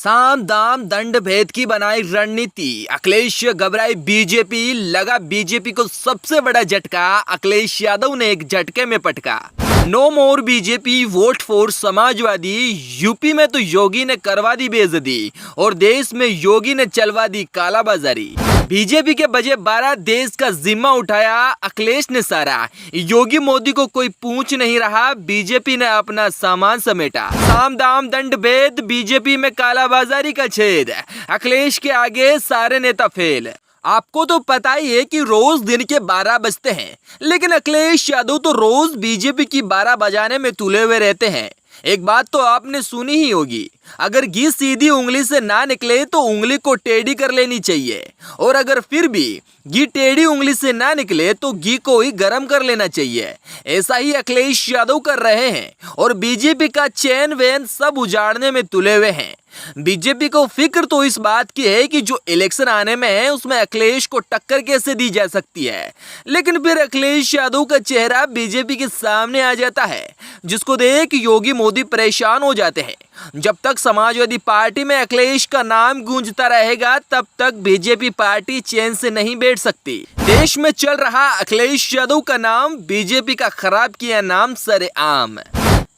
साम दाम दंड भेद की बनाई रणनीति, अखिलेश घबराई बीजेपी, लगा बीजेपी को सबसे बड़ा झटका, अखिलेश यादव ने एक झटके में पटका। No more BJP, vote for Samajwadi. UP में तो योगी ने करवा दी बेइज्जती और देश में योगी ने चलवा दी कालाबाजारी। बीजेपी के बजे 12 देश का जिम्मा उठाया अखिलेश ने सारा, योगी मोदी को कोई पूछ नहीं रहा, बीजेपी ने अपना सामान समेटा। साम दाम दंड भेद, बीजेपी में कालाबाजारी का छेद, अखिलेश के आगे सारे नेता फेल। आपको तो पता ही है कि रोज दिन के 12 बजते हैं, लेकिन अखिलेश यादव तो रोज बीजेपी की 12 बजाने में तुले हुए रहते हैं। एक बात तो आपने सुनी ही होगी, अगर घी सीधी उंगली से ना निकले तो उंगली को टेढ़ी कर लेनी चाहिए, और अगर फिर भी घी टेढ़ी उंगली से ना निकले तो घी को ही गर्म कर लेना चाहिए। ऐसा ही अखिलेश यादव कर रहे हैं और बीजेपी का चैन वैन सब उजाड़ने में तुले हुए हैं। बीजेपी को फिक्र तो इस बात की है कि जो इलेक्शन आने में है उसमें अखिलेश को टक्कर कैसे दी जा सकती है, लेकिन फिर अखिलेश यादव का चेहरा बीजेपी के सामने आ जाता है, जिसको देख योगी मोदी परेशान हो जाते हैं। जब तक समाजवादी पार्टी में अखिलेश का नाम गूंजता रहेगा तब तक बीजेपी पार्टी चैन से नहीं बैठ सकती। देश में चल रहा अखिलेश यादव का नाम, बीजेपी का खराब किया नाम सरेआम।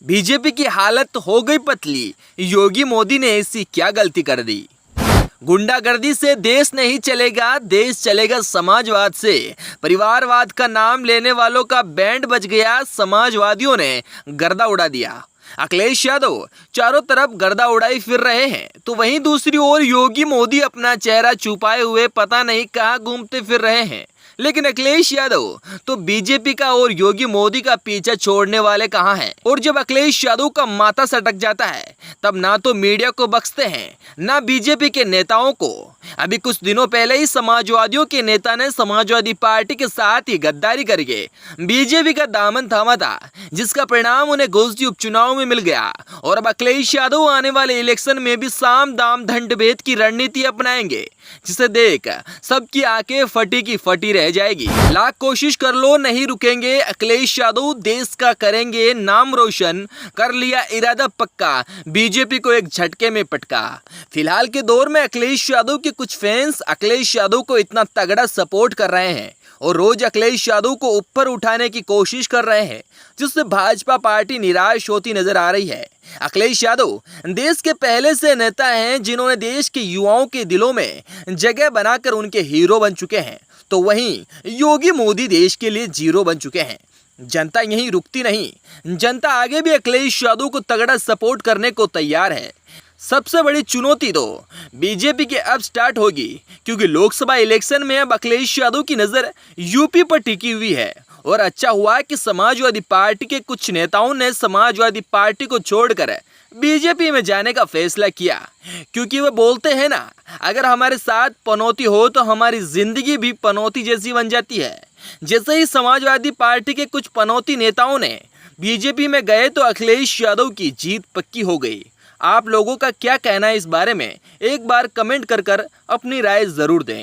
बीजेपी की हालत हो गई पतली, योगी मोदी ने ऐसी क्या गलती कर दी। गुंडागर्दी से देश नहीं चलेगा, देश चलेगा समाजवाद से। परिवारवाद का नाम लेने वालों का बैंड बज गया, समाजवादियों ने गर्दा उड़ा दिया। अखिलेश यादव चारों तरफ गर्दा उड़ाई फिर रहे हैं, तो वहीं दूसरी ओर योगी मोदी अपना चेहरा छुपाए हुए पता नहीं कहां घूमते फिर रहे हैं। लेकिन अखिलेश यादव तो बीजेपी का और योगी मोदी का पीछा छोड़ने वाले कहां हैं। और जब अखिलेश यादव का माथा सटक जाता है तब ना तो मीडिया को बख्शते हैं, ना बीजेपी के नेताओं को। अभी कुछ दिनों पहले ही समाजवादियों के नेता ने समाजवादी पार्टी के साथ ही गद्दारी करके बीजेपी का दामन थामा था, जिसका परिणाम उन्हें घोषित उपचुनाव में मिल गया। और अब अखिलेश यादव आने वाले इलेक्शन में भी साम दाम दंड भेद की रणनीति अपनाएंगे, जिसे देख सबकी आंखें फटी की फटी रह जाएगी। लाख कोशिश कर लो नहीं रुकेंगे अखिलेश यादव, देश का करेंगे नाम रोशन, कर लिया इरादा पक्का, बीजेपी को एक झटके में पटका। फिलहाल के दौर में अखिलेश यादव के कुछ फैंस अखिलेश यादव को इतना तगड़ा सपोर्ट कर रहे हैं और रोज अखिलेश यादव को ऊपर उठाने की कोशिश कर रहे हैं, जिससे भाजपा पार्टी निराश होती नजर आ रही है। अखिलेश यादव देश के पहले से नेता हैं जिन्होंने देश के युवाओं के दिलों में जगह बनाकर उनके हीरो बन चुके हैं, तो वहीं योगी मोदी देश के लिए जीरो बन चुके हैं। जनता यहीं रुकती नहीं, जनता आगे भी अखिलेश यादव को तगड़ा सपोर्ट करने को तैयार है। सबसे बड़ी चुनौती तो बीजेपी के अब स्टार्ट होगी, क्योंकि लोकसभा इलेक्शन में अब अखिलेश यादव की नजर यूपी पर टिकी हुई है। और अच्छा हुआ कि समाजवादी पार्टी के कुछ नेताओं ने समाजवादी पार्टी को छोड़कर बीजेपी में जाने का फैसला किया, क्योंकि वो बोलते हैं ना, अगर हमारे साथ पनौती हो तो हमारी जिंदगी भी पनौती जैसी बन जाती है। जैसे ही समाजवादी पार्टी के कुछ पनौती नेताओं ने बीजेपी में गए तो अखिलेश यादव की जीत पक्की हो गई। आप लोगों का क्या कहना है इस बारे में, एक बार कमेंट कर अपनी राय जरूर दें।